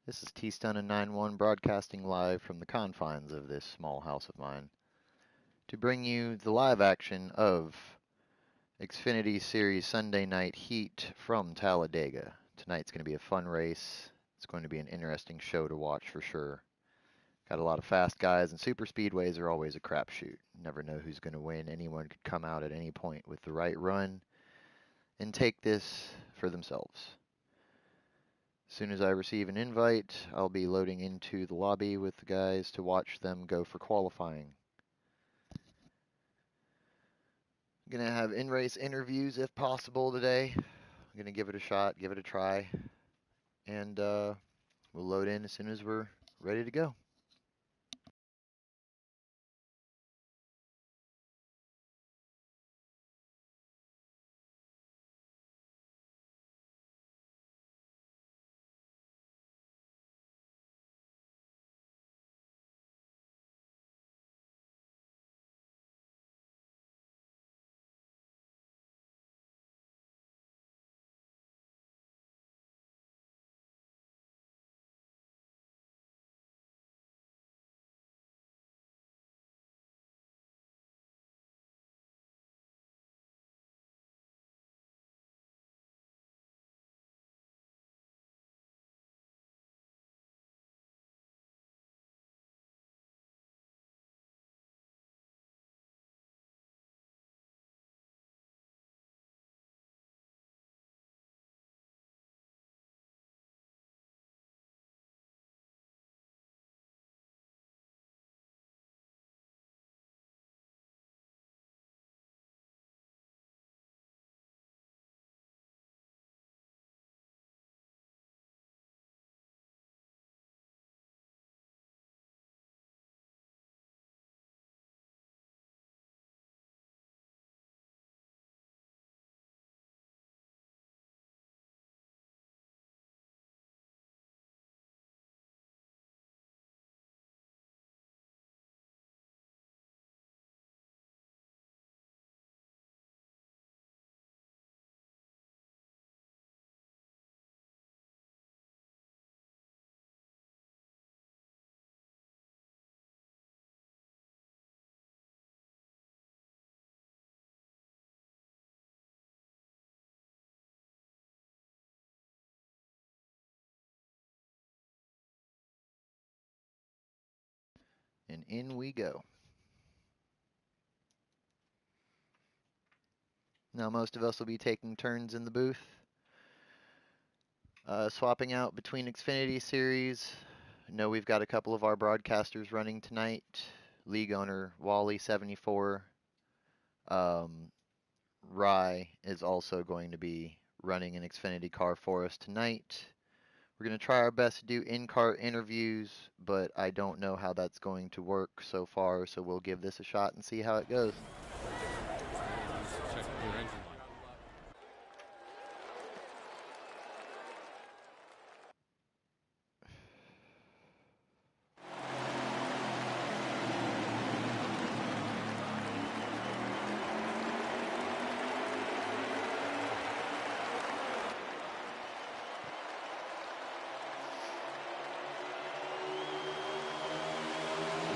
This is T-Stun and 9-1 broadcasting live from the confines of this small house of mine to bring you the live action of Xfinity Series Sunday Night Heat from Talladega. Tonight's going to be a fun race. It's going to be an interesting show to watch for sure. Got a lot of fast guys, and super speedways are always a crapshoot. Never know who's going to win. Anyone could come out at any point with the right run and take this for themselves. As soon as I receive an invite, I'll be loading into the lobby with the guys to watch them go for qualifying. I'm going to have in-race interviews if possible today. I'm going to give it a shot, give it a try, and we'll load in as soon as we're ready to go. And in we go. Now most of us will be taking turns in the booth, swapping out between Xfinity Series. I know we've got a couple of our broadcasters running tonight. League owner Wally74. Rye is also going to be running an Xfinity car for us tonight. We're going to try our best to do in-car interviews, but I don't know how that's going to work so far, so we'll give this a shot and see how it goes. Check your engine light.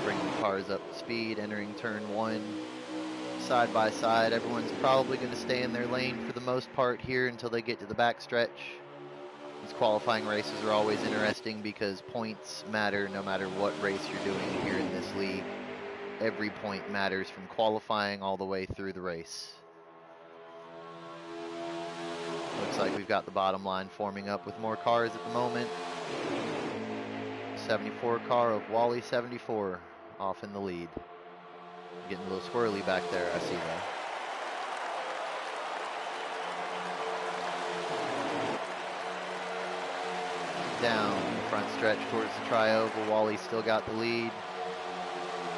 Bring the cars up to speed, entering turn one. Side by side, everyone's probably going to stay in their lane for the most part here until they get to the backstretch. These qualifying races are always interesting because points matter no matter what race you're doing here in this league. Every point matters from qualifying all the way through the race. Looks like we've got the bottom line forming up with more cars at the moment. 74 car of Wally 74 off in the lead. Getting a little squirrely back there, I see that. Down the front stretch towards the tri-oval. Wally's still got the lead.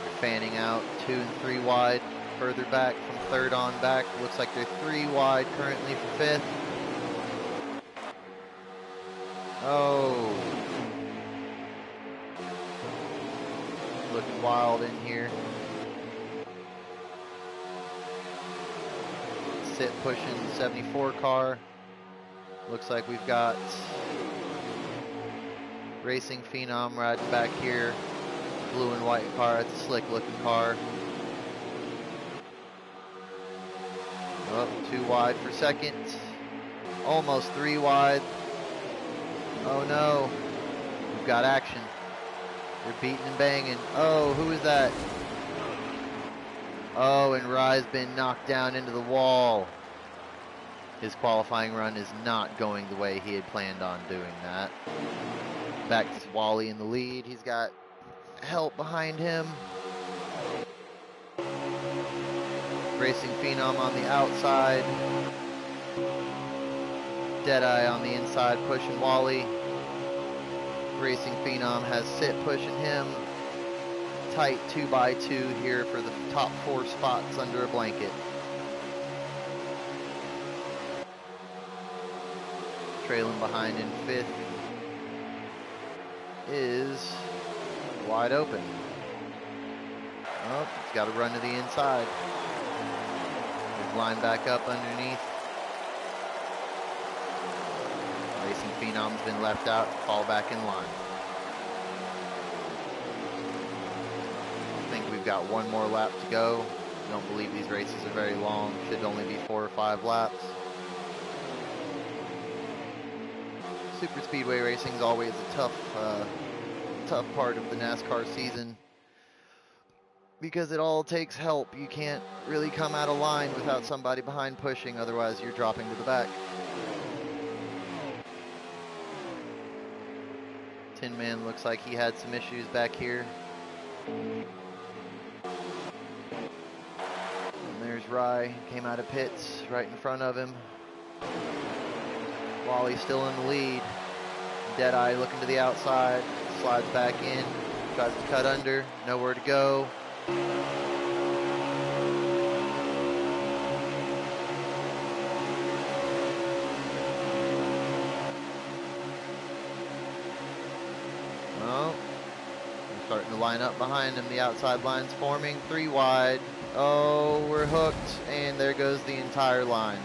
They're fanning out 2 and 3 wide. Further back from third on back. Looks like they're 3 wide currently for fifth. Oh. Looking wild in here. Sit pushing the 74 car. Looks like we've got Racing Phenom riding back here. Blue and white car. It's a slick looking car. Oh, 2 wide for second. Almost 3 wide. Oh no. We've got action. They're beating and banging. Oh, who is that? Oh, and Rye's been knocked down into the wall. His qualifying run is not going the way he had planned on doing that. Back to Wally in the lead. He's got help behind him. Racing Phenom on the outside. Deadeye on the inside pushing Wally. Racing Phenom has Sit pushing him. Tight 2x2 here for the top 4 spots under a blanket. Trailing behind in 5th is wide open. Oh, he's got to run to the inside. His line back up underneath. Racing Phenom's been left out, fall back in line. I think we've got 1 more lap to go. I don't believe these races are very long. Should only be 4 or 5 laps. Super speedway racing is always a tough part of the NASCAR season because it all takes help. You can't really come out of line without somebody behind pushing, otherwise you're dropping to the back. Tin Man looks like he had some issues back here. And there's Rye, came out of pits right in front of him. Wally's still in the lead. Deadeye looking to the outside, slides back in, tries to cut under, nowhere to go. Oh, we're starting to line up behind him. The outside line's forming, 3 wide. Oh, we're hooked, and there goes the entire line.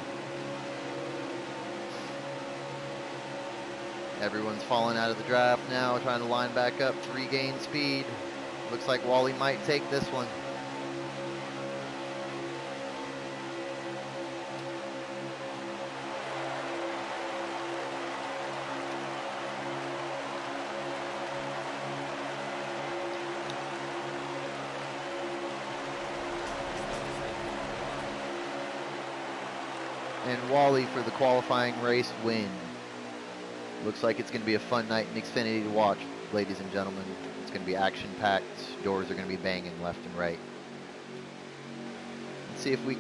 Everyone's falling out of the draft now, trying to line back up to regain speed. Looks like Wally might take this one. And Wally for the qualifying race win. Looks like it's going to be a fun night in Xfinity to watch, ladies and gentlemen. It's going to be action-packed. Doors are going to be banging left and right. Let's see if we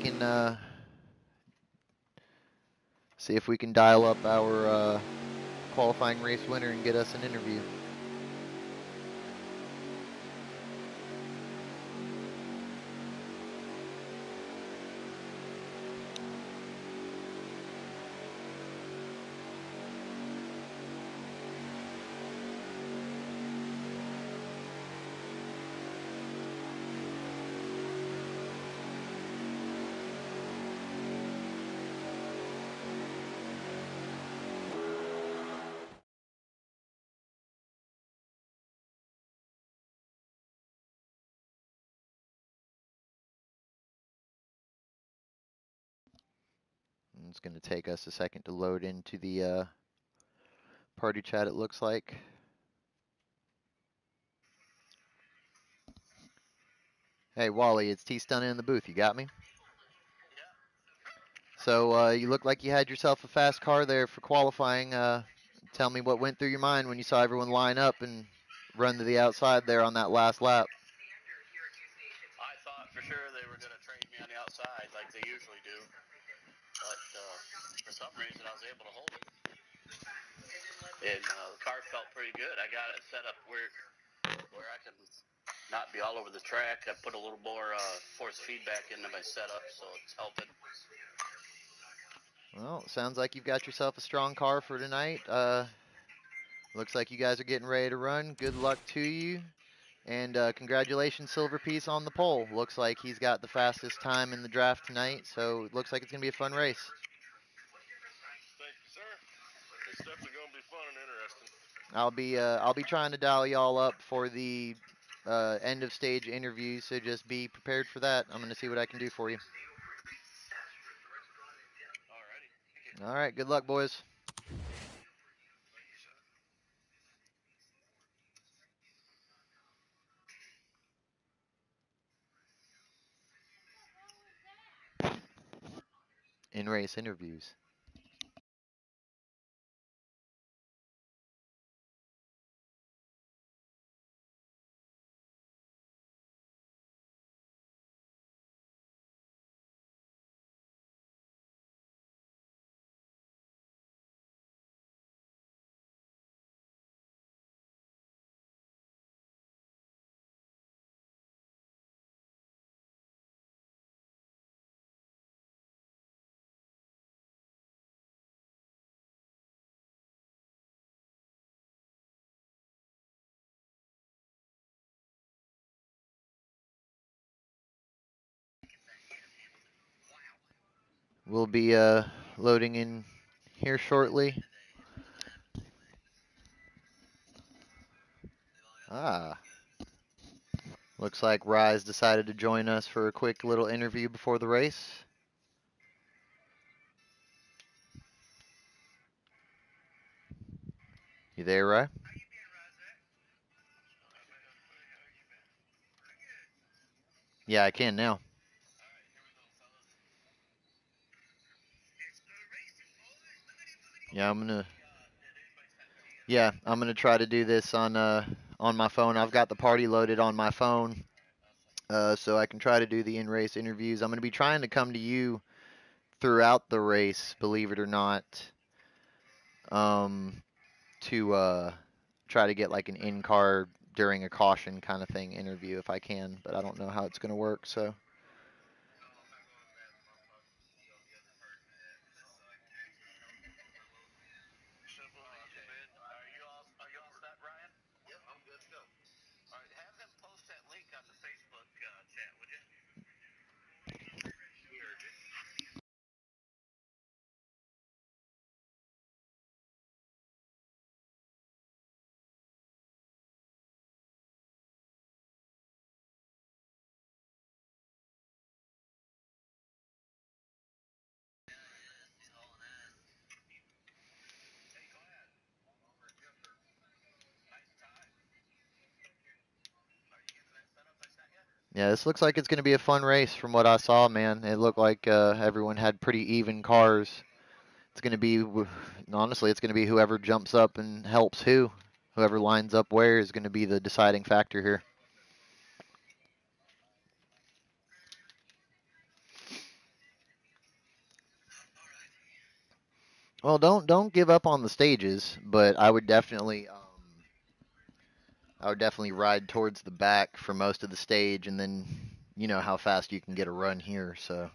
can dial up our qualifying race winner and get us an interview. And it's going to take us a second to load into the party chat, it looks like. Hey, Wally, it's T-Stunning in the booth. You got me? So you look like you had yourself a fast car there for qualifying. Tell me what went through your mind when you saw everyone line up and run to the outside there on that last lap. I thought for sure they were going to trade me on the outside like they usually do. But for some reason, I was able to hold it. And the car felt pretty good. I got it set up where I can not be all over the track. I put a little more force feedback into my setup, so it's helping. Well, sounds like you've got yourself a strong car for tonight. Looks like you guys are getting ready to run. Good luck to you. And congratulations, Silver Piece, on the pole. Looks like he's got the fastest time in the draft tonight, so it looks like it's going to be a fun race. Thank you, sir. It's definitely going to be fun and interesting. I'll be trying to dial y'all up for the end of stage interview, so just be prepared for that. I'm gonna see what I can do for you. Alrighty. All right, good luck, boys. In race interviews. We'll be loading in here shortly. Ah, looks like Rise decided to join us for a quick little interview before the race. You there, Rye? Yeah, I can now. Yeah, I'm gonna try to do this on my phone. I've got the party loaded on my phone, so I can try to do the in-race interviews. I'm gonna be trying to come to you throughout the race, believe it or not, um, to try to get like an in-car during a caution kind of thing interview if I can, but I don't know how it's gonna work. So Are you all set, Ryan? Yep, I'm good to go. All right, have him post that link on the Facebook chat, would you? yeah, this looks like it's gonna be a fun race from what I saw, man. It looked like everyone had pretty even cars. It's going to be, honestly, it's going to be whoever jumps up and helps whoever lines up where is going to be the deciding factor here. Well, don't give up on the stages, but I would definitely ride towards the back for most of the stage, and then you know how fast you can get a run here. So,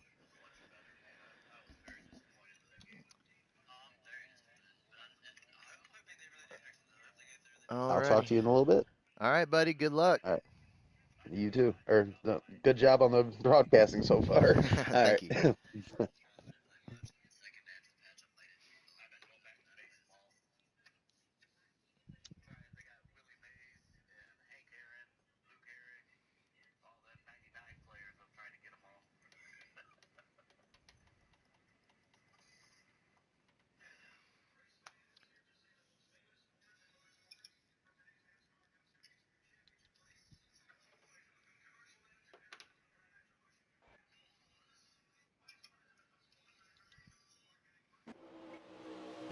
I'll talk alrighty, to you in a little bit. all right, buddy. Good luck. All right. You too. Or good job on the broadcasting so far. All Thank you. right.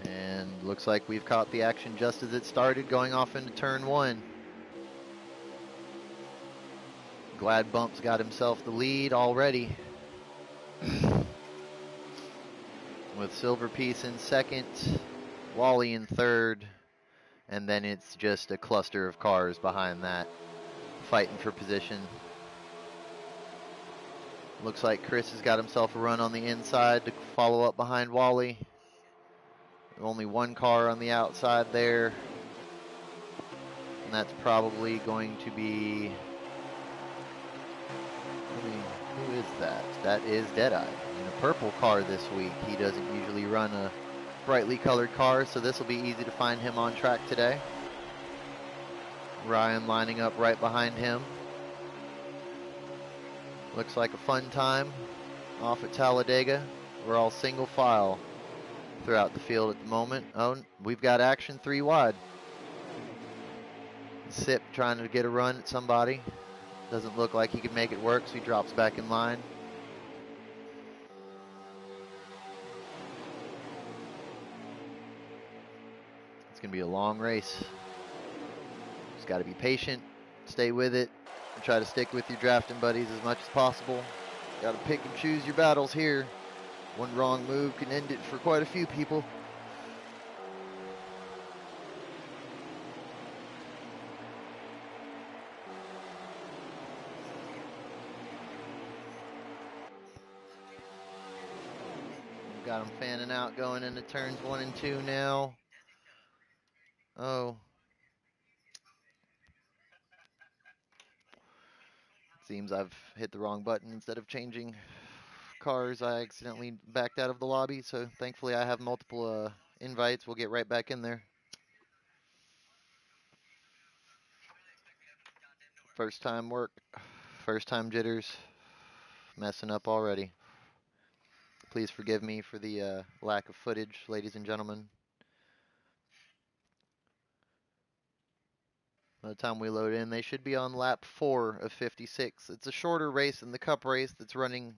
And looks like we've caught the action just as it started, going off into turn one. Glad Bump's got himself the lead already. With Silver Piece in second, Wally in third, and then it's just a cluster of cars behind that, fighting for position. Looks like Chris has got himself a run on the inside to follow up behind Wally. Only one car on the outside there, and that's probably going to be, who is that? That is Deadeye in a purple car this week. He doesn't usually run a brightly colored car, so this will be easy to find him on track today. Ryan lining up right behind him. Looks like a fun time off at Talladega. We're all single file throughout the field at the moment. Oh, we've got action 3 wide. Sip trying to get a run at somebody. Doesn't look like he can make it work, so he drops back in line. It's going to be a long race. Just got to be patient, stay with it, and try to stick with your drafting buddies as much as possible. Got to pick and choose your battles here. One wrong move can end it for quite a few people. We've got them fanning out going into turns 1 and 2 now. Oh. Seems I've hit the wrong button. Instead of changing cars, I accidentally backed out of the lobby, so thankfully I have multiple invites. We'll get right back in there. First time work, first time jitters, messing up already. Please forgive me for the lack of footage, ladies and gentlemen. By the time we load in, they should be on lap 4 of 56. It's a shorter race than the Cup race that's running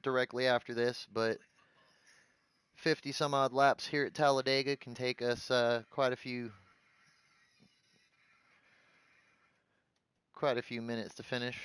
directly after this, but 50 some odd laps here at Talladega can take us quite a few minutes to finish.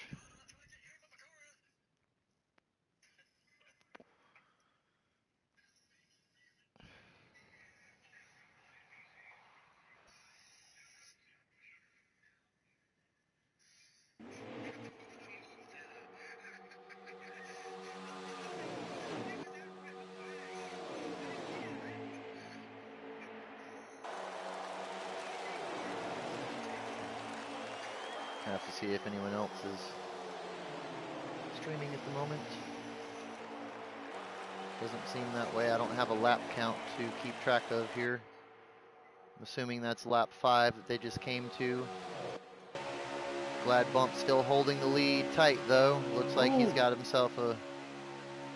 Have to see if anyone else is streaming at the moment. Doesn't seem that way. I don't have a lap count to keep track of here. I'm assuming that's lap 5 that they just came to. Glad Bump still holding the lead tight though. Looks like he's got himself a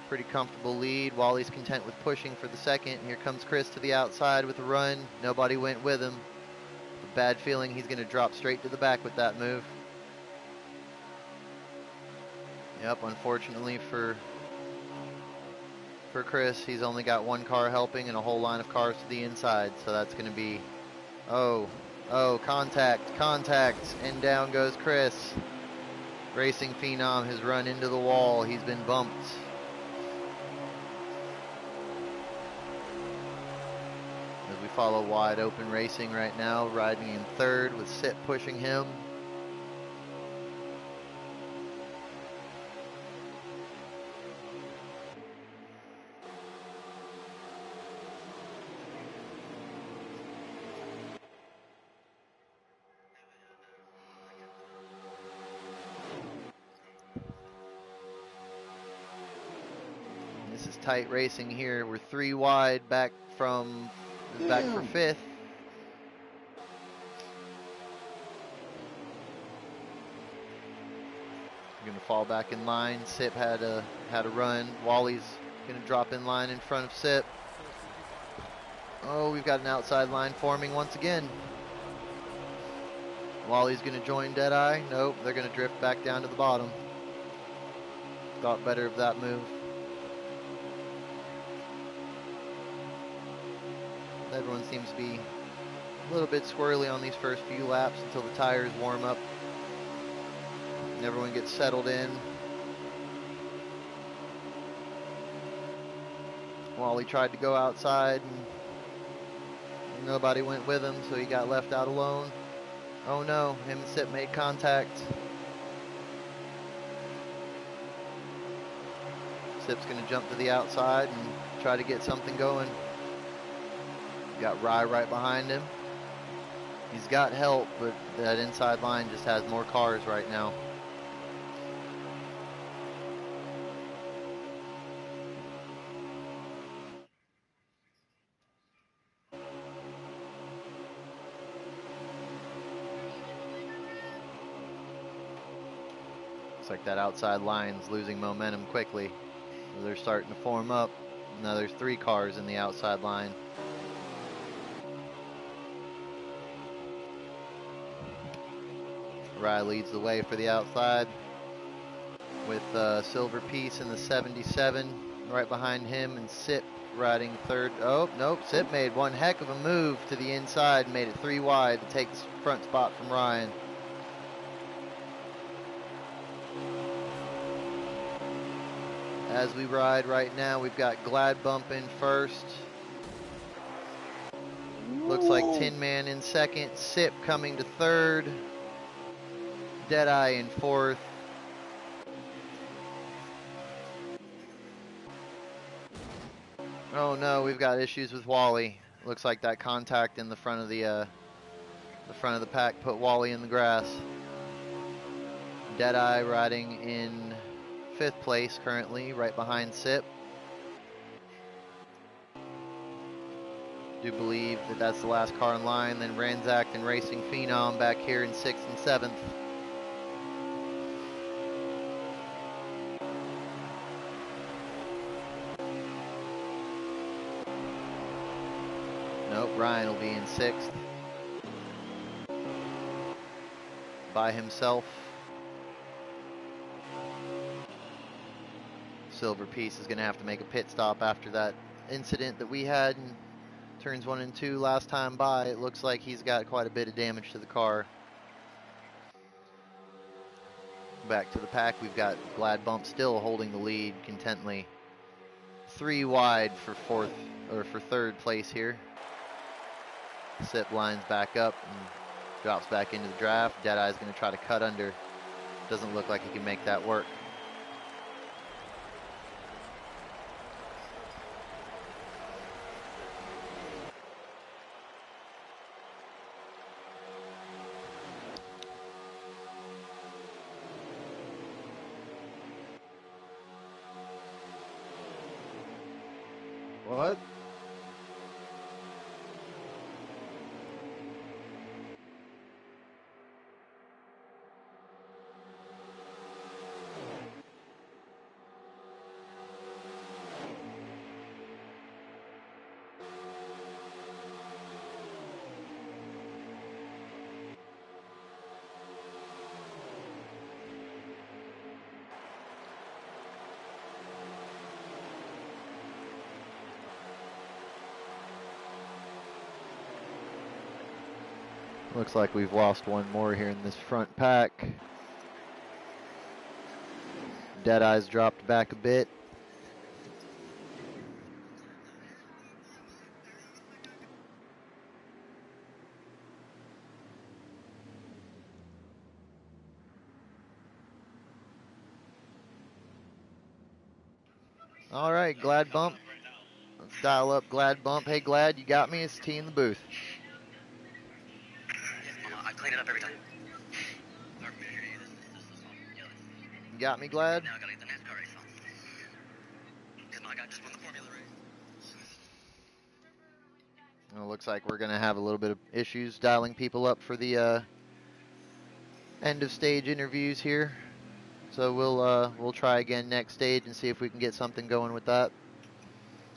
pretty comfortable lead. Wally's content with pushing for the second. Here comes Chris to the outside with a run. Nobody went with him. A bad feeling he's going to drop straight to the back with that move. Yep, unfortunately for Chris, he's only got one car helping and a whole line of cars to the inside, so that's going to be, oh, contact, and down goes Chris. Racing Phenom has run into the wall. He's been bumped. As we follow wide open racing right now, riding in third with Sit pushing him. This is tight racing here. We're 3 wide back for 5th. Going to fall back in line. Sip had a run. Wally's going to drop in line in front of Sip. Oh, we've got an outside line forming once again. Wally's going to join Deadeye. Nope, they're going to drift back down to the bottom. Thought better of that move. Everyone seems to be a little bit squirrely on these first few laps until the tires warm up and everyone gets settled in. Wally tried to go outside and nobody went with him, so he got left out alone. Oh no, him and Sip made contact. Sip's going to jump to the outside and try to get something going. Got Rye right behind him. He's got help, but that inside line just has more cars right now. Looks like that outside line's losing momentum quickly. They're starting to form up. Now there's 3 cars in the outside line. Rye leads the way for the outside with Silver Piece in the 77 right behind him, and Sip riding third. Oh, nope. Sip made one heck of a move to the inside and made it 3 wide to take the front spot from Ryan. As we ride right now, we've got Glad Bump in first. Looks like Tin Man in second. Sip coming to third. Deadeye in fourth. Oh no, we've got issues with Wally. Looks like that contact in the front of the pack put Wally in the grass. Deadeye riding in 5th place currently, right behind Sip. Do believe that that's the last car in line. Then Ransacked and Racing Phenom back here in 6th and 7th. Nope, Ryan will be in 6th by himself. Silver Piece is going to have to make a pit stop after that incident that we had in turns 1 and 2 last time by. It looks like he's got quite a bit of damage to the car. Back to the pack, we've got Glad Bump still holding the lead contently. 3 wide for 3rd place here. Sip lines back up and drops back into the draft. Deadeye's going to try to cut under. Doesn't look like he can make that work. What? Looks like we've lost one more here in this front pack. Deadeye's dropped back a bit. All right, Glad Bump. Let's dial up Glad Bump. Hey, Glad, you got me? It's T in the booth. I clean it up every time. You got me, Glad? Now I gotta get the NASCAR race on. Because my guy just won the Formula race. Well, it looks like we're going to have a little bit of issues dialing people up for the end of stage interviews here. So we'll try again next stage and see if we can get something going with that.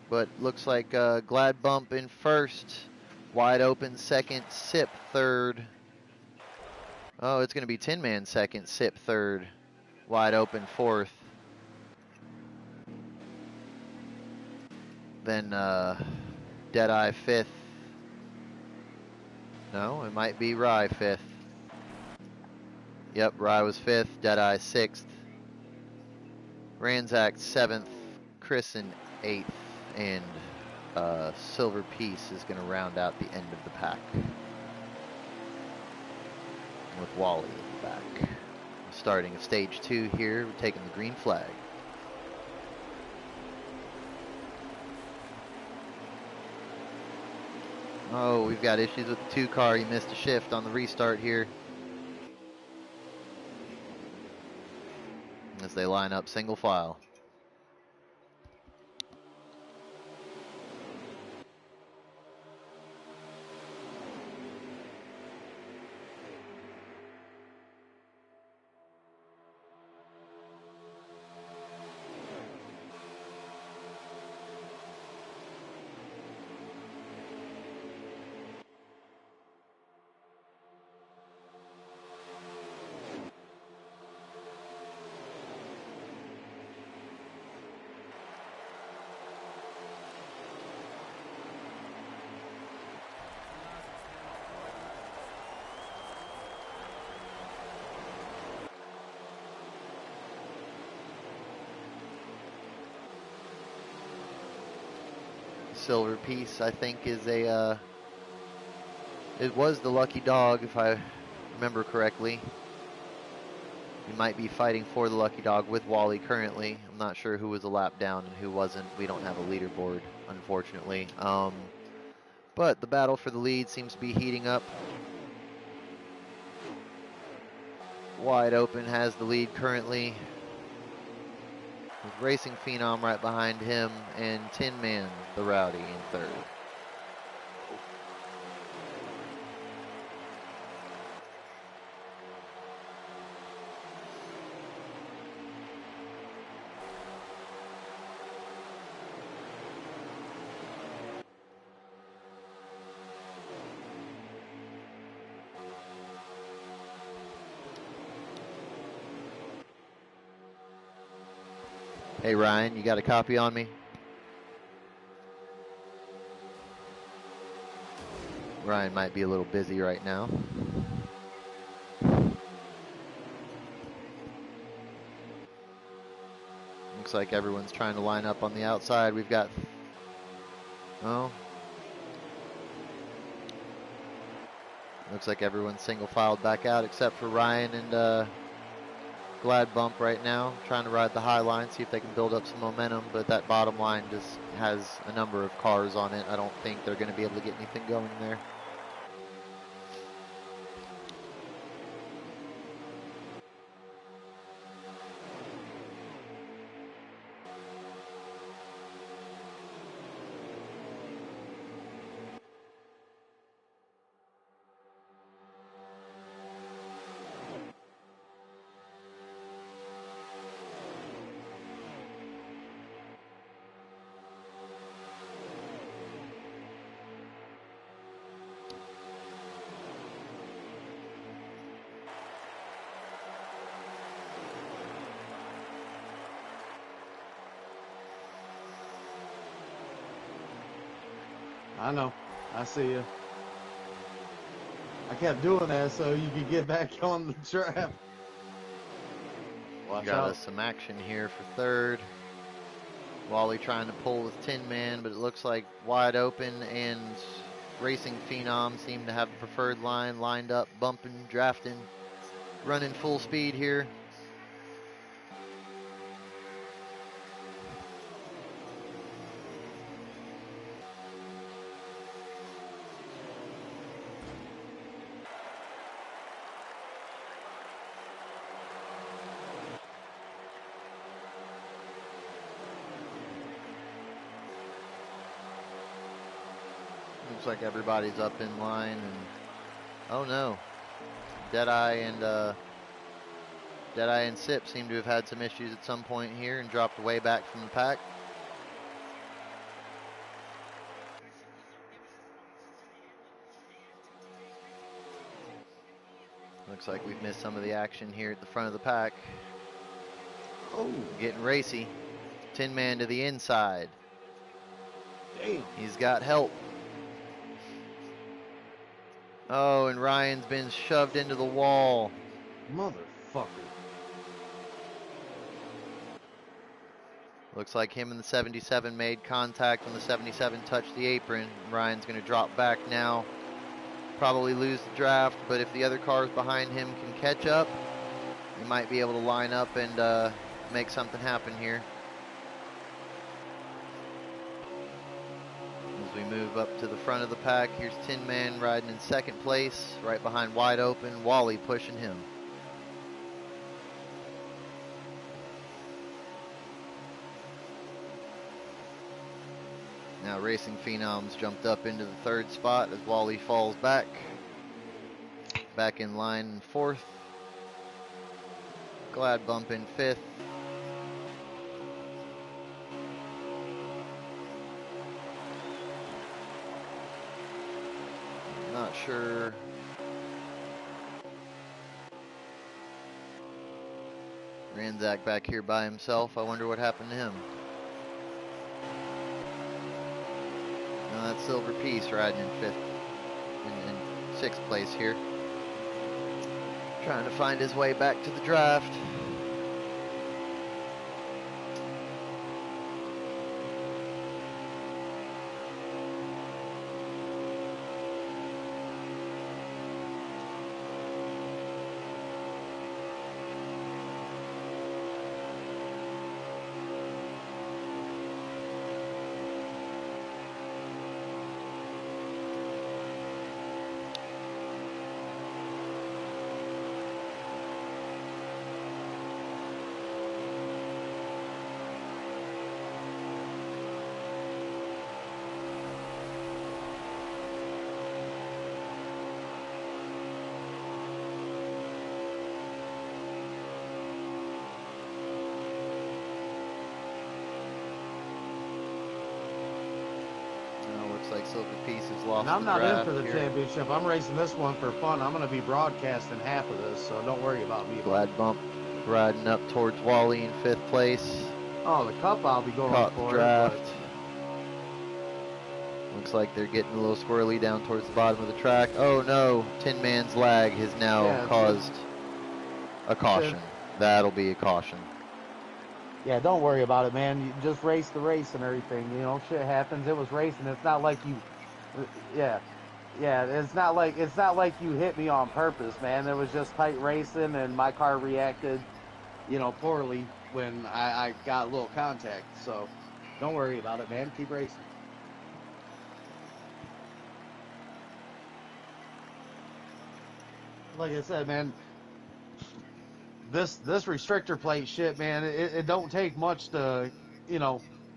But looks like Glad Bump in first, wide open second, Sip third. Oh, it's going to be Tin Man second, Sip third, wide open fourth. Then Deadeye fifth. No, it might be Rye fifth. Yep, Rye was fifth, Deadeye sixth. Ransacked seventh, Chris in eighth, and Silver Piece is going to round out the end of the pack with Wally in the back. Starting of stage 2 here, we're taking the green flag. Oh, we've got issues with the 2 car. He missed a shift on the restart here. As they line up single file. Silver Piece, I think, is a, it was the lucky dog, if I remember correctly. We might be fighting for the lucky dog with Wally currently. I'm not sure who was a lap down and who wasn't. We don't have a leaderboard, unfortunately. But the battle for the lead seems to be heating up. Wide Open has the lead currently, with Racing Phenom right behind him and Tin Man, the Rowdy, in third. Hey Ryan, you got a copy on me? Ryan might be a little busy right now. Looks like everyone's trying to line up on the outside. We've got, oh, looks like everyone's single filed back out except for Ryan and Glad Bump right now, trying to ride the high line, see if they can build up some momentum, but that bottom line just has a number of cars on it. I don't think they're going to be able to get anything going there. I know. I see you. I kept doing that so you could get back on the track. Watch Got out. us some action here for third. Wally trying to pull with Tin Man, but it looks like Wide Open and Racing Phenom seem to have the preferred line, lined up, bumping, drafting, running full speed here. Looks like everybody's up in line, and oh no, Deadeye and Sip seem to have had some issues at some point here and dropped way back from the pack. Looks like we've missed some of the action here at the front of the pack. Oh, Getting racy. Tin Man to the inside. damn. He's got help. Oh, and Ryan's been shoved into the wall. Motherfucker. Looks like him and the 77 made contact when the 77 touched the apron. Ryan's going to drop back now. Probably lose the draft, but if the other cars behind him can catch up, he might be able to line up and make something happen here. As we move up to the front of the pack, here's Tin Man riding in second place, right behind Wide Open. Wally pushing him. Now Racing Phenoms jumped up into the third spot as Wally falls back. Back in line in fourth. Glad Bump in fifth. Not sure. Ranzak back here by himself. I wonder what happened to him. No, that's Silver Piece riding in fifth, in sixth place here. Trying to find his way back to the draft. Silver Piece has lost And I'm the not in draft for the here. championship. I'm racing this one for fun. I'm going to be broadcasting half of this, so don't worry about me. Glad Bump riding up towards Wally in 5th place. Oh, the cup I'll be going Caught the for, draft. but Looks like they're getting a little squirrely down towards the bottom of the track. Oh no, Tin Man's lag has now yeah, caused a caution. That'll be a caution. yeah, don't worry about it, man. You just race the race and everything. You know, shit happens. It was racing. It's not like you, yeah, yeah. It's not like you hit me on purpose, man. It was just tight racing, and my car reacted, poorly when I got a little contact. So, don't worry about it, man. Keep racing. Like I said, man, this restrictor plate shit, man, it don't take much to,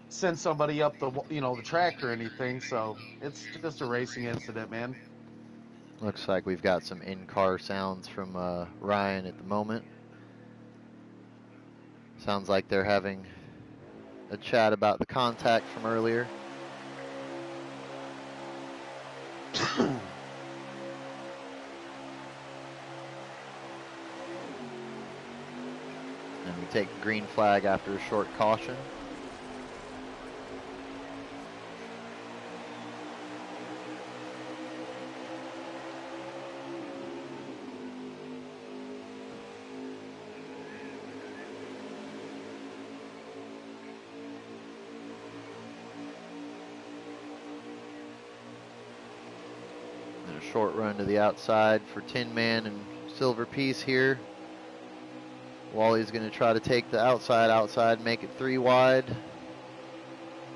send somebody up the track or anything. So it's just a racing incident, man. Looks like we've got some in-car sounds from Ryan at the moment. Sounds like they're having a chat about the contact from earlier. And we take the green flag after a short caution. And a short run to the outside for Tin Man and Silver Piece here. Wally's going to try to take the outside, make it 3 wide.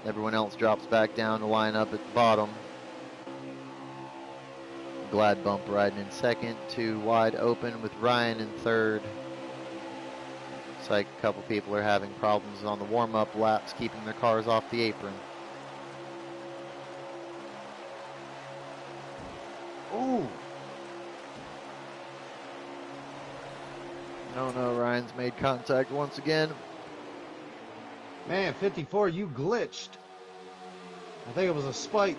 Everyone else drops back down to line up at the bottom. Glad Bump riding in 2nd, 2 wide open with Ryan in 3rd. Looks like a couple people are having problems on the warm-up laps, keeping their cars off the apron. Ooh. No, Ryan's made contact once again. Man, 54, you glitched. I think it was a spike.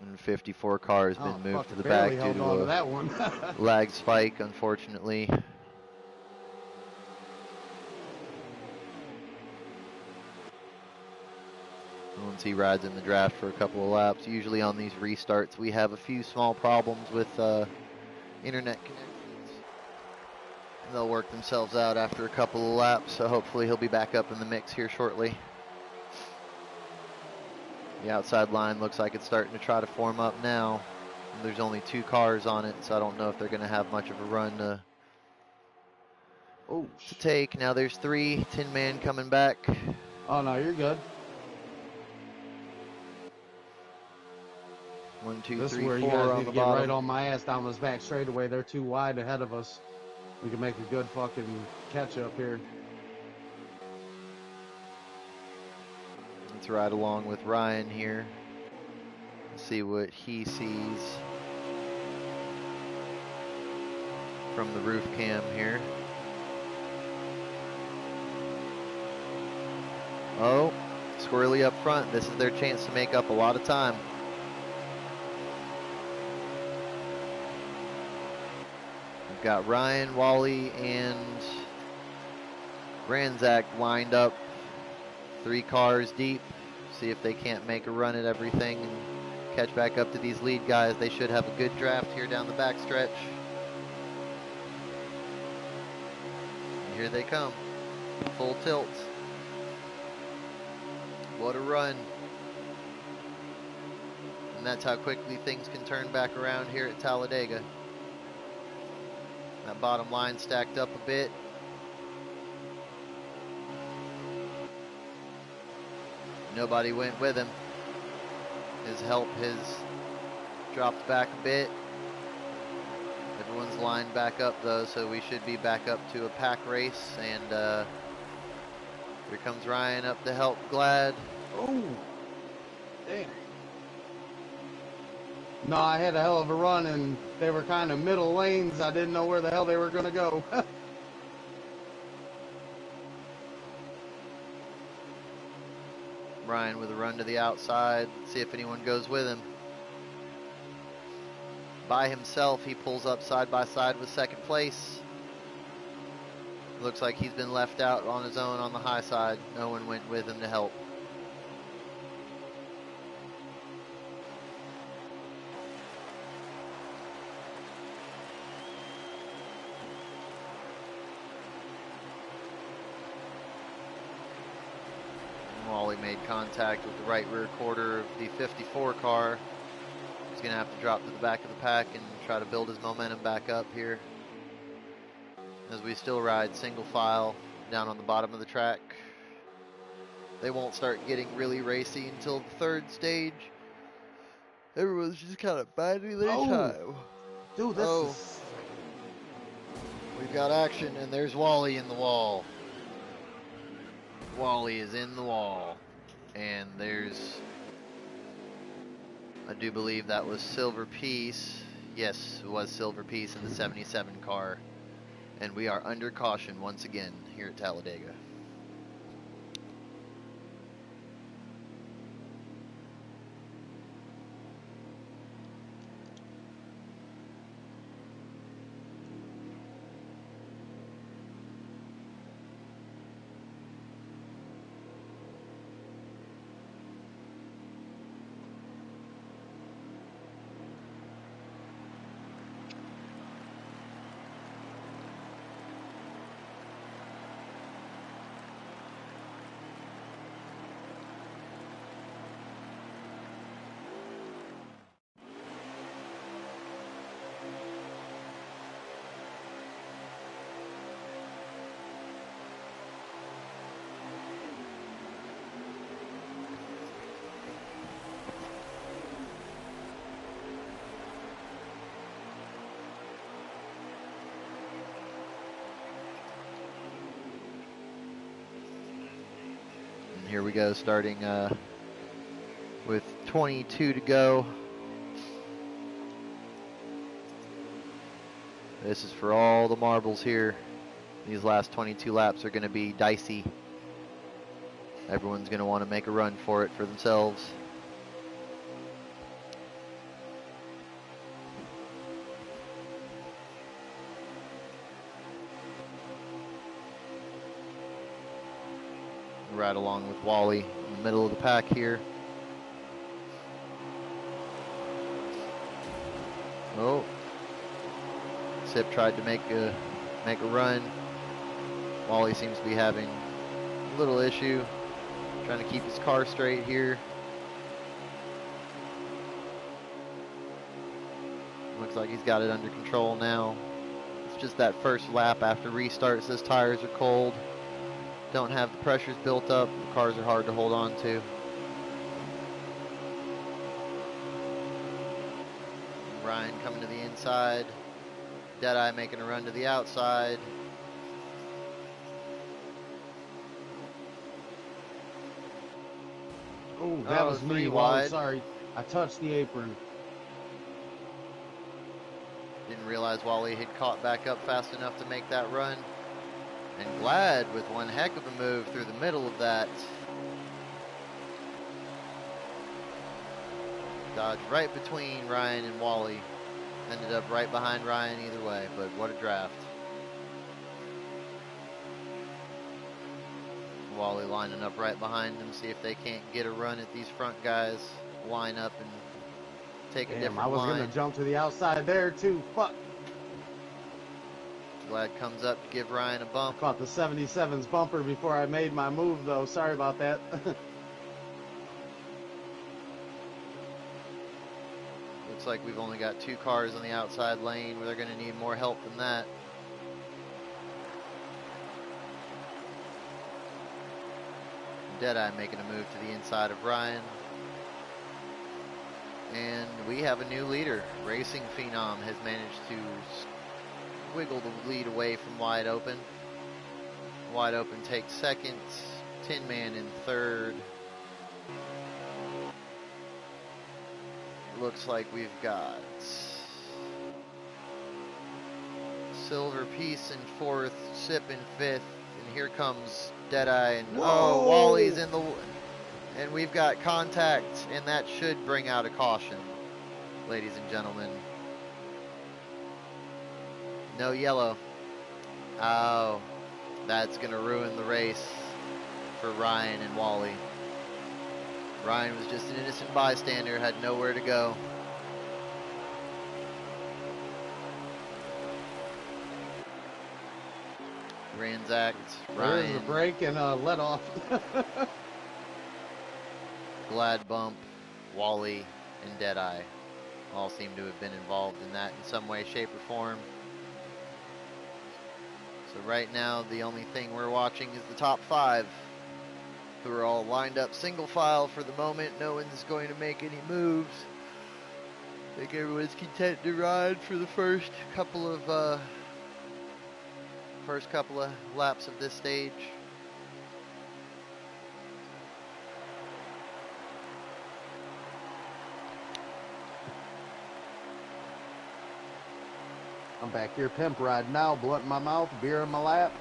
And 54 car has been moved to the back barely due held to on to a that one. lag spike, unfortunately. Once he rides in the draft for a couple of laps, usually on these restarts we have a few small problems with internet connections. They'll work themselves out after a couple of laps, so hopefully he'll be back up in the mix here shortly. The outside line looks like it's starting to try to form up now. There's only 2 cars on it, so I don't know if they're going to have much of a run to take. Now there's 3. Tin Man coming back. Oh, no, you're good. 1, 2, This is 3, where you 4 guys on need the to get bottom. right on my ass down this back straightaway. They're too wide ahead of us. We can make a good fucking catch up here. Let's ride along with Ryan here. See what he sees from the roof cam here. Oh, squirrely up front. This is their chance to make up a lot of time. We've got Ryan, Wally, and Ranzak lined up 3 cars deep. See if they can't make a run at everything and catch back up to these lead guys. They should have a good draft here down the backstretch. And here they come. Full tilt. What a run. And that's how quickly things can turn back around here at Talladega. That bottom line stacked up a bit. Nobody went with him. His help has dropped back a bit. Everyone's lined back up though, so we should be back up to a pack race. And here comes Ryan up to help Glad. Oh, damn. No, I had a hell of a run, and they were kind of middle lanes. I didn't know where the hell they were going to go. Ryan with a run to the outside. See if anyone goes with him. By himself, he pulls up side by side with second place. Looks like he's been left out on his own on the high side. No one went with him to help. Wally made contact with the right rear quarter of the 54 car. He's going to have to drop to the back of the pack and try to build his momentum back up here, as we still ride single file down on the bottom of the track. They won't start getting really racy until the third stage. Everyone's just kind of biding their time. Dude, this is... We've got action, and there's Wally in the wall. Wally is in the wall. And there's... I do believe that was Silver Piece. Yes, it was Silver Piece in the 77 car. And we are under caution once again here at Talladega. Here we go, starting with 22 to go. This is for all the marbles here. These last 22 laps are going to be dicey. Everyone's going to want to make a run for it for themselves. Right along with Wally in the middle of the pack here. Oh, Sip tried to make a run. Wally seems to be having a little issue, trying to keep his car straight here. Looks like he's got it under control now. It's just that first lap after restart. Says tires are cold. Don't have the pressures built up. The cars are hard to hold on to. Ryan coming to the inside. Deadeye making a run to the outside. Oh, that was me, Wally. Sorry. I touched the apron. Didn't realize Wally had caught back up fast enough to make that run. And Glad with one heck of a move through the middle of that. Dodged right between Ryan and Wally. Ended up right behind Ryan either way, but what a draft. Wally lining up right behind him, see if they can't get a run at these front guys. Line up and take a different line. I was going to jump to the outside there too. Fuck. Glad comes up to give Ryan a bump. I caught the 77's bumper before I made my move, though. Sorry about that. Looks like we've only got 2 cars on the outside lane where they're going to need more help than that. Deadeye making a move to the inside of Ryan. And we have a new leader. Racing Phenom has managed to wiggle the lead away from Wide Open. Wide Open takes second. Tin Man in third. looks like we've got Silver Piece in fourth, Sip in fifth, and here comes Deadeye, and oh, Wally's in the, and we've got contact, and that should bring out a caution, ladies and gentlemen. No yellow. Oh, that's gonna ruin the race for Ryan and Wally. Ryan was just an innocent bystander, had nowhere to go. Ransacked, There's Ryan. a break and a let off. Glad Bump, Wally, and Deadeye all seem to have been involved in that in some way, shape, or form. So right now, the only thing we're watching is the top 5, who are all lined up single file for the moment. No one's going to make any moves. I think everyone's content to ride for the first couple of laps of this stage. I'm back here pimp riding now, blunt in my mouth, beer in my lap.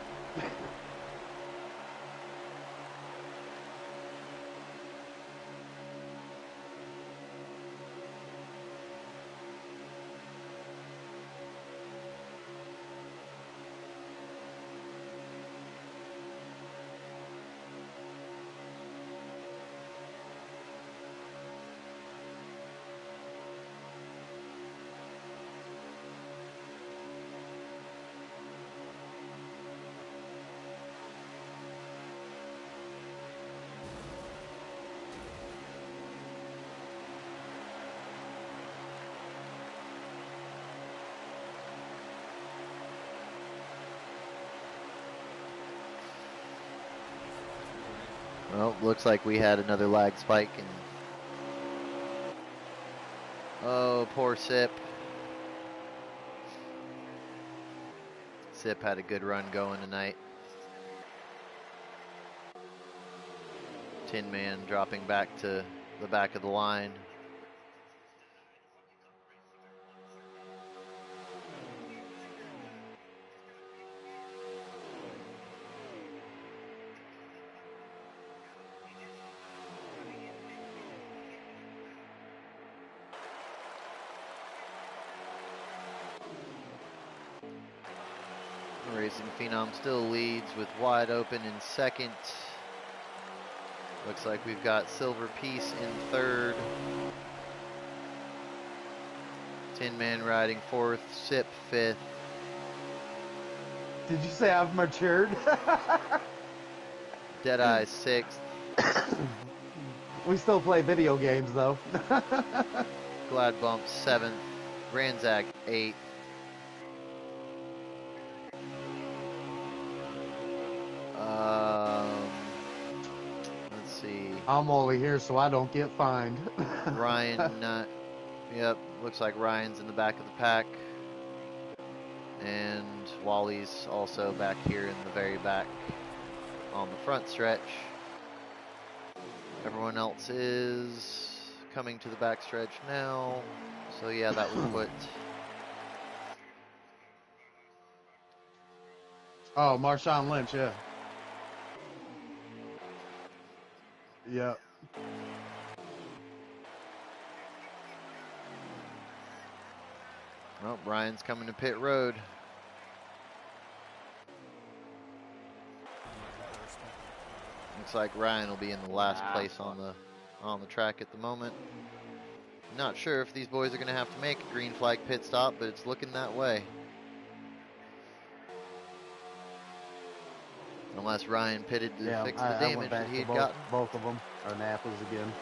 Well, looks like we had another lag spike, and oh, poor Sip. Sip had a good run going tonight. Tin Man dropping back to the back of the line. Racing Phenom still leads with Wide Open in second. Looks like we've got Silver Piece in third. Tin Man riding fourth, Sip fifth. Did you say I've matured? Deadeye sixth. We still play video games though. Glad Bump seventh. Ransack eighth. Let's see. I'm only here so I don't get fined. Ryan, yep, looks like Ryan's in the back of the pack. And Wally's also back here in the very back on the front stretch. Everyone else is coming to the back stretch now. So yeah, that would put... Oh, Marshawn Lynch, yeah. Yep. Well, Ryan's coming to pit road. Looks like Ryan will be in the last place on the track at the moment. Not sure if these boys are going to have to make a green flag pit stop, but it's looking that way. Unless Ryan pitted to fix the damage that he had gotten. Both of them are Napas again.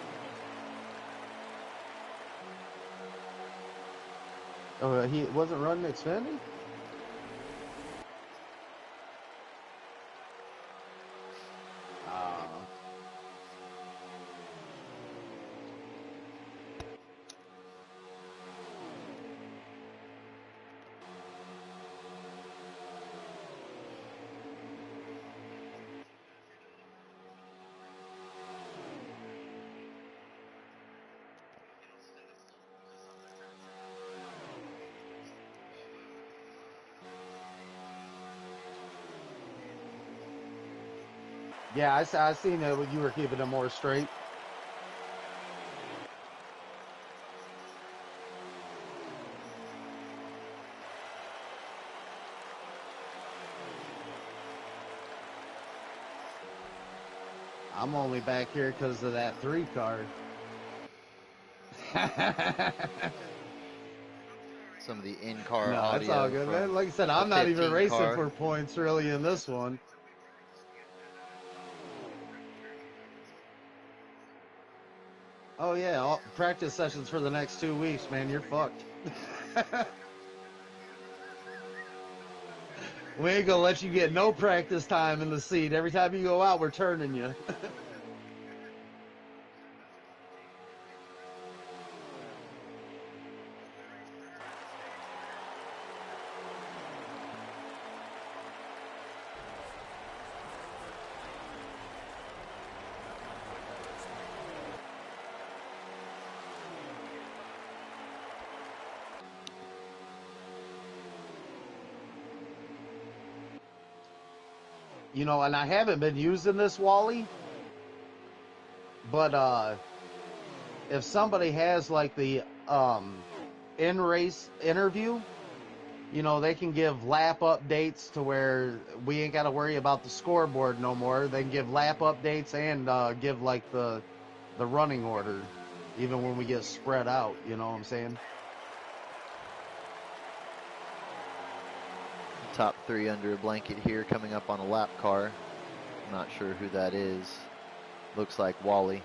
Oh, he wasn't running Xfinity? Yeah, I seen it when you were keeping it more straight. I'm only back here because of that 3 car. Some of the in-car No, it's all audio good, from man. Like I said, the I'm not even 15 racing car. for points really in this one. Oh yeah, practice sessions for the next 2 weeks, man. You're fucked. We ain't gonna let you get no practice time in the seat. Every time you go out, we're turning you. You know, and I haven't been using this, Wally, but if somebody has like the in race interview, you know, they can give lap updates to where we ain't got to worry about the scoreboard no more. They can give lap updates and give like the running order, even when we get spread out. You know what I'm saying? Top 3 under a blanket here, coming up on a lap car. I'm not sure who that is. Looks like Wally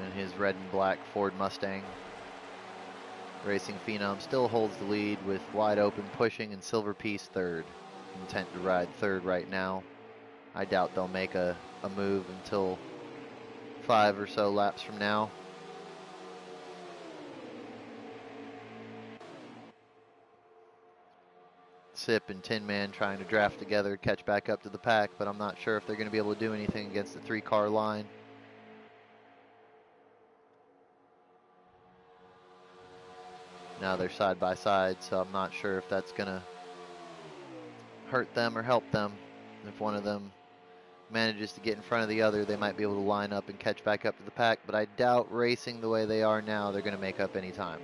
in his red and black Ford Mustang. Racing Phenom still holds the lead with Wide Open pushing and Silver Piece third. Intent to ride third right now. I doubt they'll make a move until 5 or so laps from now. Sip and Tin Man trying to draft together, catch back up to the pack, but I'm not sure if they're going to be able to do anything against the 3-car line. Now they're side by side, so I'm not sure if that's going to hurt them or help them. If one of them manages to get in front of the other, they might be able to line up and catch back up to the pack, but I doubt racing the way they are now, they're going to make up any time.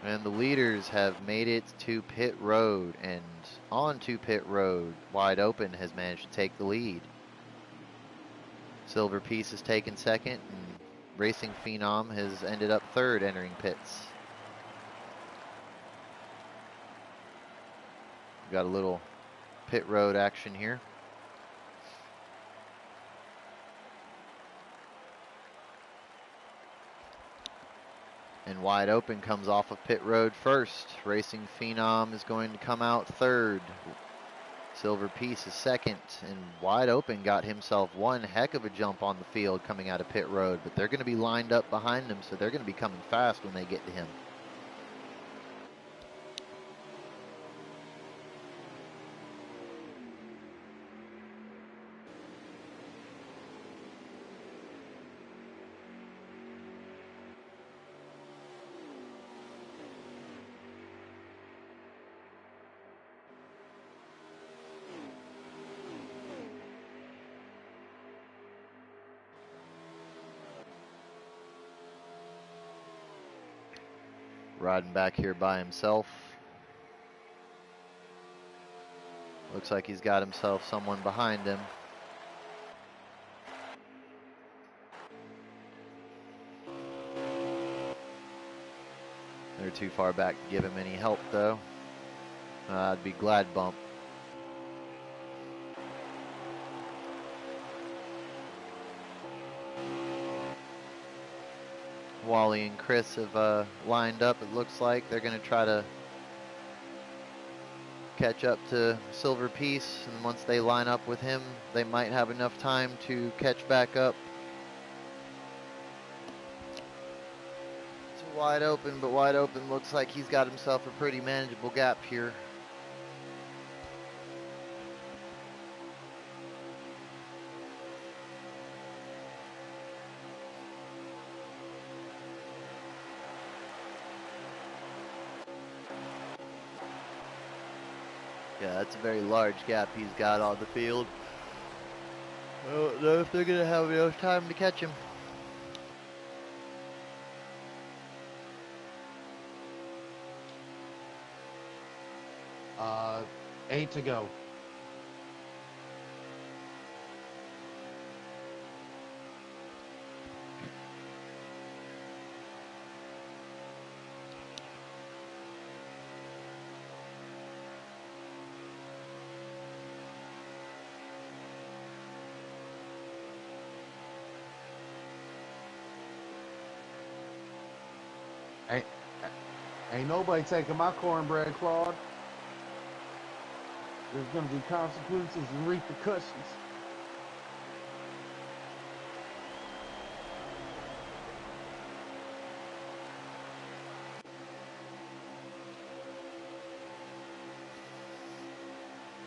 And the leaders have made it to pit road, and onto pit road, Wide Open has managed to take the lead. Silver Piece has taken second, and Racing Phenom has ended up third entering pits. We've got a little pit road action here. And Wide Open comes off of pit road first. Racing Phenom is going to come out third. Silver Piece is second, and Wide Open got himself one heck of a jump on the field coming out of pit road, but they're going to be lined up behind him, so they're going to be coming fast when they get to him. Riding back here by himself. Looks like he's got himself someone behind him. They're too far back to give him any help, though. I'd be glad bump. Wally and Chris have lined up, it looks like. They're going to try to catch up to Silver Piece, and once they line up with him, they might have enough time to catch back up. It's Wide Open, but Wide Open looks like he's got himself a pretty manageable gap here. Yeah, that's a very large gap he's got on the field. I don't know if they're going to have enough time to catch him. 8 to go. Ain't nobody taking my cornbread, Claude. There's going to be consequences and repercussions.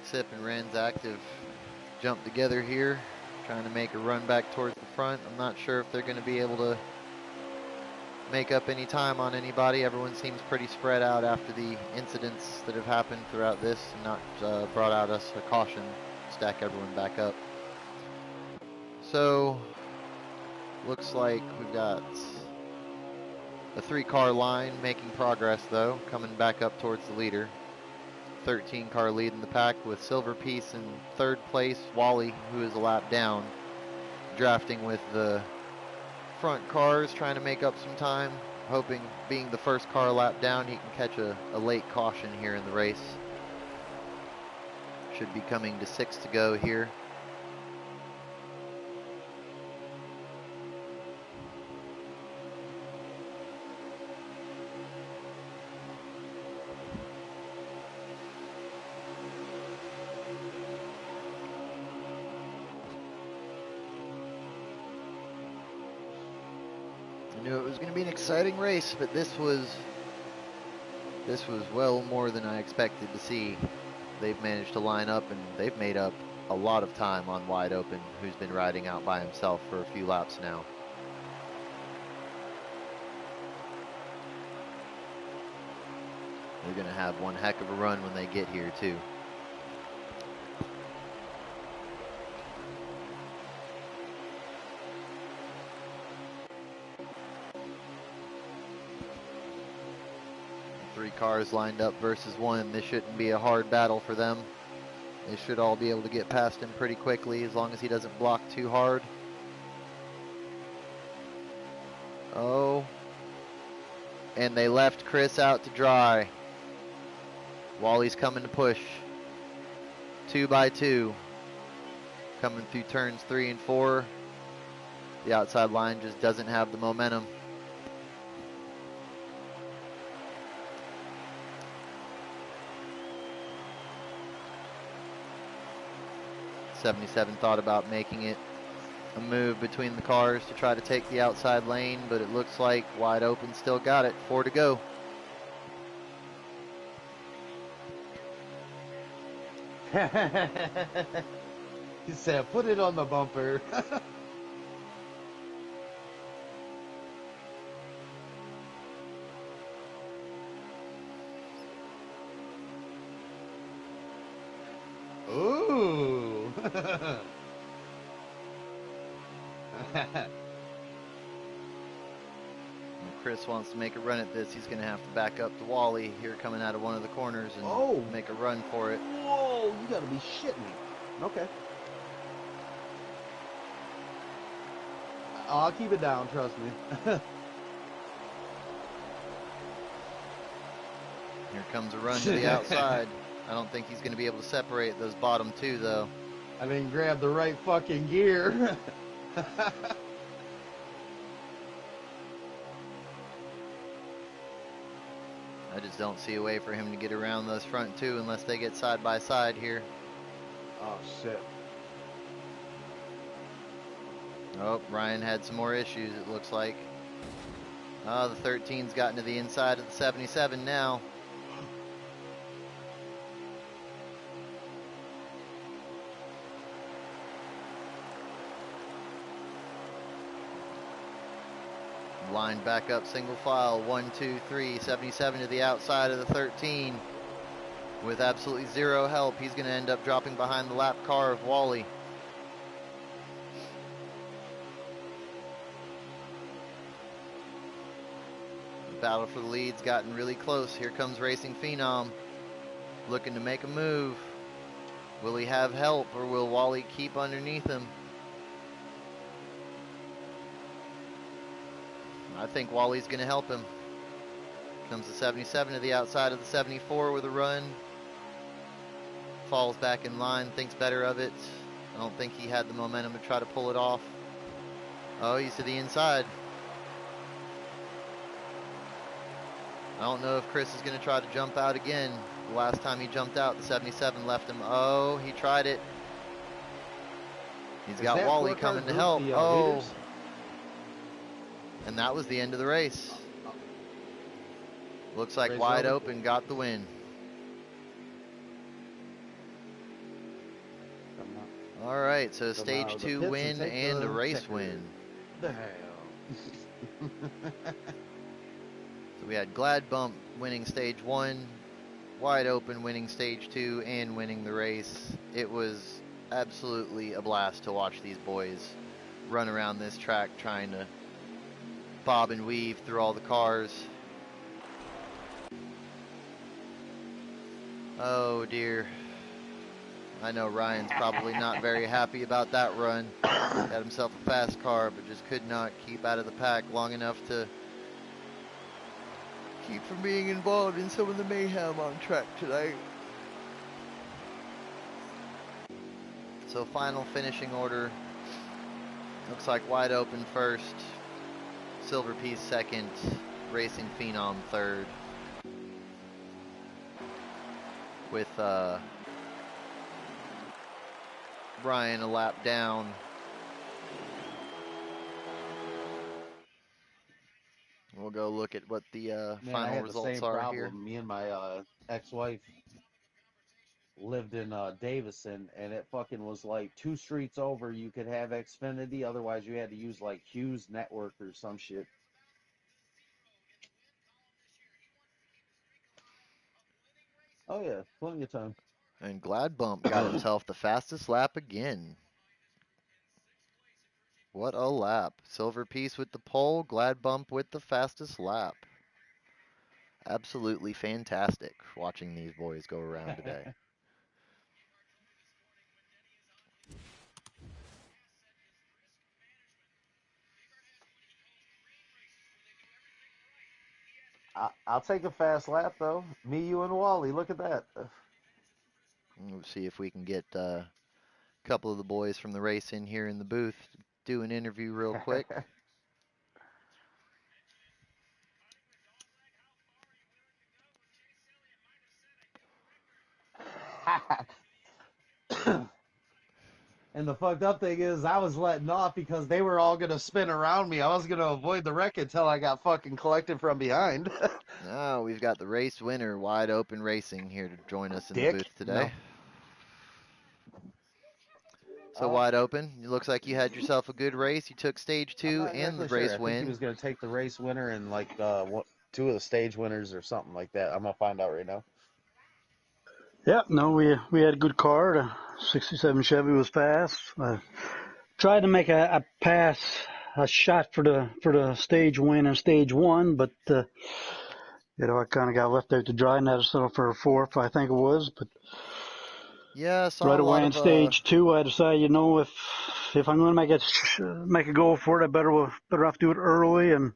Sip and Ren's active jump together here, trying to make a run back towards the front. I'm not sure if they're going to be able to make up any time on anybody. Everyone seems pretty spread out after the incidents that have happened throughout this and not brought out us a caution, stack everyone back up. So, looks like we've got a 3-car line making progress though, coming back up towards the leader. 13-car lead in the pack with Silver Piece in 3rd place. Wally, who is a lap down, drafting with the front cars, trying to make up some time, hoping being the first car lap down he can catch a late caution here in the race. Should be coming to 6 to go here. I knew it was going to be an exciting race, but this was well more than I expected to see. They've managed to line up, and they've made up a lot of time on Wide Open, who's been riding out by himself for a few laps now. They're going to have one heck of a run when they get here, too. Three cars lined up versus one. This shouldn't be a hard battle for them. They should all be able to get past him pretty quickly as long as he doesn't block too hard. Oh. And they left Chris out to dry. Wally's coming to push. 2 by 2. Coming through turns 3 and 4. The outside line just doesn't have the momentum. '77 thought about making it a move between the cars to try to take the outside lane, but it looks like Wide Open still got it. 4 to go. He said, put it on the bumper. Ooh. Chris wants to make a run at this. He's going to have to back up to Wally here coming out of one of the corners and make a run for it. Whoa, you got to be shitting me. Okay. I'll keep it down, trust me. Here comes a run to the outside. I don't think he's going to be able to separate those bottom two, though. I didn't grab the right fucking gear. I just don't see a way for him to get around those front two unless they get side by side here. Oh, shit. Oh, Ryan had some more issues, it looks like. Oh, the 13's gotten to the inside of the 77 now. Line back up single file. 1, 2, 3. 77 to the outside of the 13. with absolutely zero help. He's going to end up dropping behind the lap car of Wally. The battle for the lead's gotten really close. Here comes Racing Phenom, looking to make a move. Will he have help, or will Wally keep underneath him? I think Wally's going to help him. Comes the 77 to the outside of the 74 with a run. Falls back in line, thinks better of it. I don't think he had the momentum to try to pull it off. Oh, he's to the inside. I don't know if Chris is going to try to jump out again. The last time he jumped out, the 77 left him. Oh, he tried it. He's got Wally coming to help. Oh. And that was the end of the race. Looks like Wide Open got the win. All right, so stage 2 win and a race win. Damn. So we had Glad Bump winning stage 1, Wide Open winning stage 2, and winning the race. It was absolutely a blast to watch these boys run around this track trying to bob and weave through all the cars. Oh dear. I know Ryan's probably not very happy about that run. Got himself a fast car, but just could not keep out of the pack long enough to keep from being involved in some of the mayhem on track tonight. So final finishing order. Looks like Wide Open first, Silver Piece second, Racing Phenom third. With Ryan a lap down. We'll go look at what the final results are here. Me and my ex-wife lived in Davison, and it fucking was like 2 streets over you could have Xfinity, otherwise you had to use like Hughes Network or some shit. Oh yeah, plenty of time. And Glad Bump got himself the fastest lap again. What a lap. Silver Piece with the pole, Glad Bump with the fastest lap. Absolutely fantastic watching these boys go around today. I'll take a fast lap though. Me, you, and Wally. Look at that. We'll see if we can get a couple of the boys from the race in here in the booth, do an interview real quick. And the fucked up thing is, I was letting off because they were all gonna spin around me. I was gonna avoid the wreck until I got fucking collected from behind. Now we've got the race winner, Wide Open Racing, here to join us in the booth today. No. So Wide Open, it looks like you had yourself a good race. You took stage 2 and the race I win. think he was gonna take the race winner and like 2 of the stage winners or something like that. I'm gonna find out right now. Yeah, no, we had a good car. The 67 Chevy was fast. I tried to make a pass, a shot for the stage win in stage 1, but I kind of got left out to dry and had to settle for a 4th, I think it was. But yeah, right away in stage 2, I decided, if I'm going to make a go for it, I better have to do it early and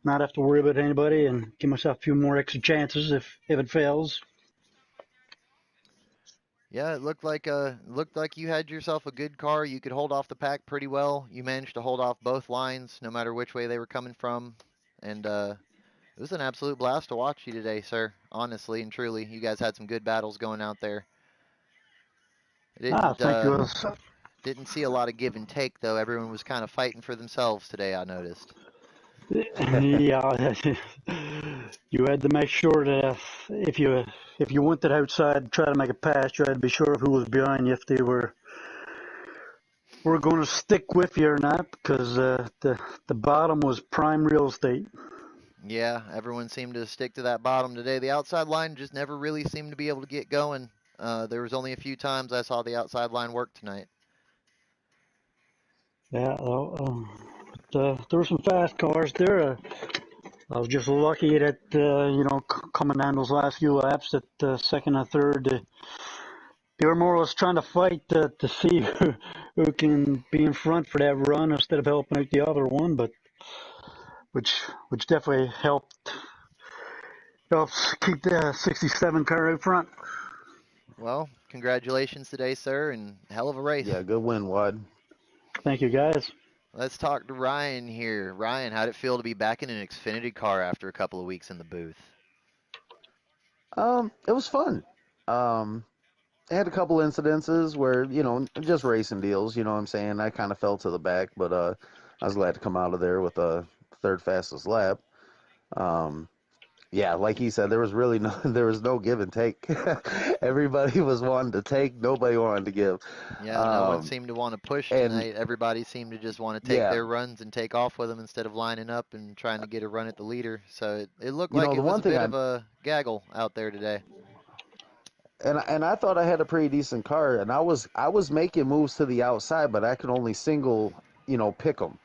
not have to worry about anybody and give myself a few more extra chances if it fails. Yeah, it looked like you had yourself a good car. You could hold off the pack pretty well. You managed to hold off both lines, no matter which way they were coming from, and it was an absolute blast to watch you today, sir. Honestly and truly, you guys had some good battles going out there. Thank you. Didn't see a lot of give and take though. Everyone was kind of fighting for themselves today, I noticed. Yeah, you had to make sure that if you went to outside to try to make a pass, you had to be sure of who was behind you, if they were going to stick with you or not, because the bottom was prime real estate. Yeah, everyone seemed to stick to that bottom today. The outside line just never really seemed to be able to get going. There was only a few times I saw the outside line work tonight. Yeah, there were some fast cars there. I was just lucky that coming down those last few laps, that second and third, they were more or less trying to fight to see who can be in front for that run instead of helping out the other one, but which definitely helps keep the 67 car out front. Well, congratulations today, sir, and hell of a race. Yeah, good win, Wad. Thank you, guys. Let's talk to Ryan here. Ryan, how'd it feel to be back in an Xfinity car after a couple of weeks in the booth? It was fun. Um, I had a couple incidences where, just racing deals, you know what I'm saying? I kind of fell to the back, but I was glad to come out of there with a third fastest lap. Um, yeah, like he said, there was really no there was no give and take. Everybody was wanting to take, nobody wanted to give. Yeah, no one Um, seemed to want to push and tonight. Everybody seemed to just want to take yeah, their runs and take off with them instead of lining up and trying to get a run at the leader. So it looked like the it was one a thing bit I of a gaggle out there today. and I thought I had a pretty decent car, and I was making moves to the outside, but I could only single, pick them.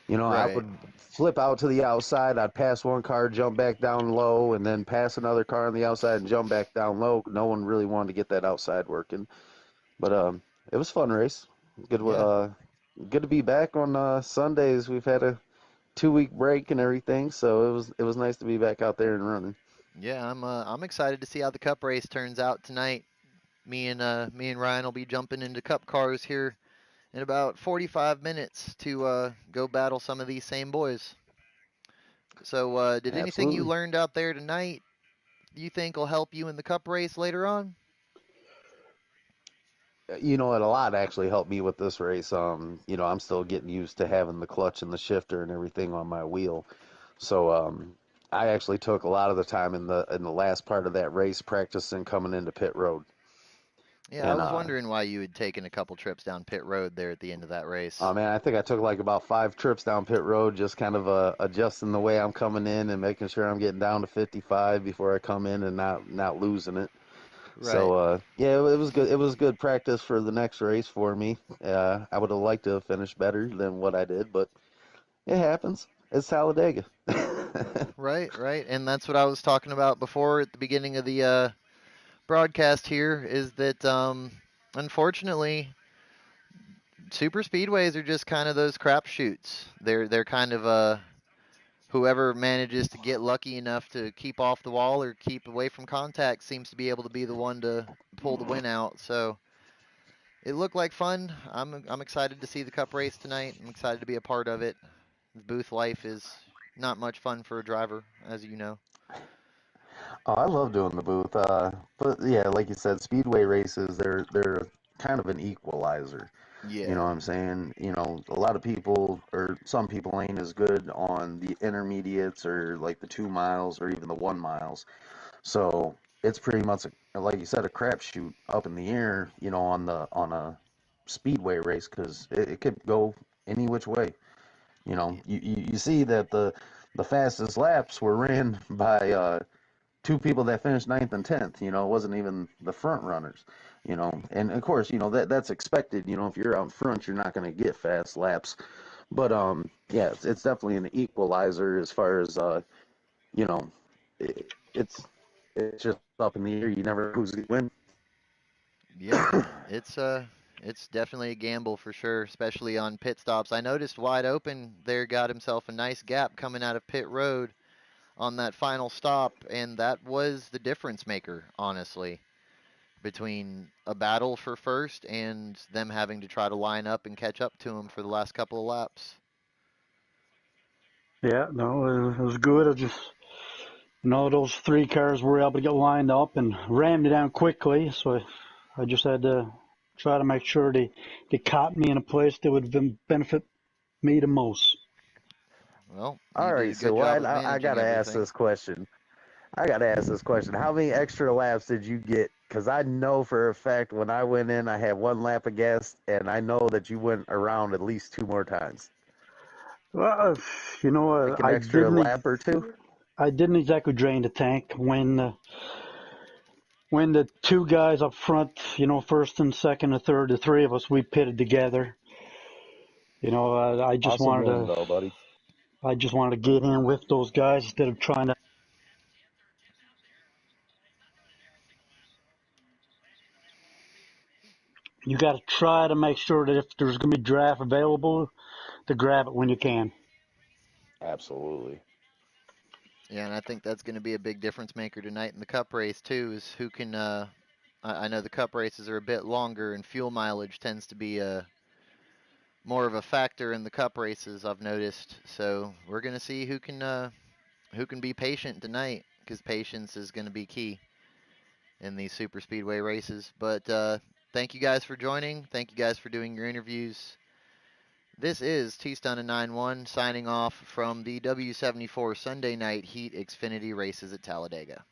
I Right. would flip out to the outside. I'd pass one car, jump back down low, and then pass another car on the outside and jump back down low. No one really wanted to get that outside working, but it was a fun race. Good, Yeah. good to be back on Sundays. We've had a 2 week break and everything, so it was nice to be back out there and running. Yeah, I'm excited to see how the Cup race turns out tonight. Me and Ryan will be jumping into Cup cars here in about 45 minutes to go battle some of these same boys. So, did anything you Absolutely. learned out there tonight you think will help you in the Cup race later on? A lot actually helped me with this race. I'm still getting used to having the clutch and the shifter and everything on my wheel. So I actually took a lot of the time in the last part of that race practicing coming into pit road. Yeah, I And was wondering why you had taken a couple trips down pit road there at the end of that race. man, I think I took like about 5 trips down pit road, just kind of adjusting the way I'm coming in and making sure I'm getting down to 55 before I come in and not losing it. Right. So yeah, it was good. It was good practice for the next race for me. I would have liked to have finished better than what I did, but it happens. It's Talladega. Right, right. And that's what I was talking about before at the beginning of the broadcast here is that unfortunately super speedways are just kind of those crapshoots. They're kind of whoever manages to get lucky enough to keep off the wall or keep away from contact seems to be able to be the one to pull the win out. So it looked like fun. I'm excited to see the Cup race tonight. I'm excited to be a part of it. Booth life is not much fun for a driver, as you know. Oh, I love doing the booth. But yeah, like you said, speedway races, they're kind of an equalizer. You know Yeah. what I'm saying? A lot of people or some people ain't as good on the intermediates or like the 2 miles or even the 1 miles. So it's pretty much like you said, a crapshoot up in the air. On a speedway race because it could go any which way. You see that the fastest laps were ran by two people that finished ninth and 10th. It wasn't even the front runners. And of course, that's expected. If you're out front, you're not going to get fast laps. But yeah, it's definitely an equalizer as far as you know, it, it's it's just up in the air. You never know who's going to win. Yeah, it's it's definitely a gamble for sure, especially on pit stops. I noticed wide open there got himself a nice gap coming out of pit road on that final stop, and that was the difference maker, honestly, between a battle for first and them having to try to line up and catch up to him for the last couple of laps. Yeah, no, it was good. I just, those three cars were able to get lined up and rammed it down quickly. So I just had to try to make sure they caught me in a place that would benefit me the most. Well, you All did right, a good so job I of I, I managing gotta ask everything. this question. I gotta ask this question. How many extra laps did you get? Because I know for a fact when I went in, I had one lap of gas, and I know that you went around at least two more times, Well, like an I extra didn't. lap or two. I didn't exactly drain the tank when the two guys up front, first and second and third, the three of us, we pitted together. I just Awesome wanted win, to, though, buddy. I just wanted to get in with those guys instead of trying to. You got to try to make sure that if there's going to be draft available, to grab it when you can. Absolutely. Yeah, and I think that's going to be a big difference maker tonight in the Cup race too. Is who can. I know the Cup races are a bit longer, and fuel mileage tends to be more of a factor in the Cup races. I've noticed. So we're going to see who can be patient tonight, because patience is going to be key in these super speedway races. But thank you guys for joining. Thank you guys for doing your interviews. This is T-Stun and 9-1 signing off from the W74 Sunday Night Heat Xfinity races at Talladega.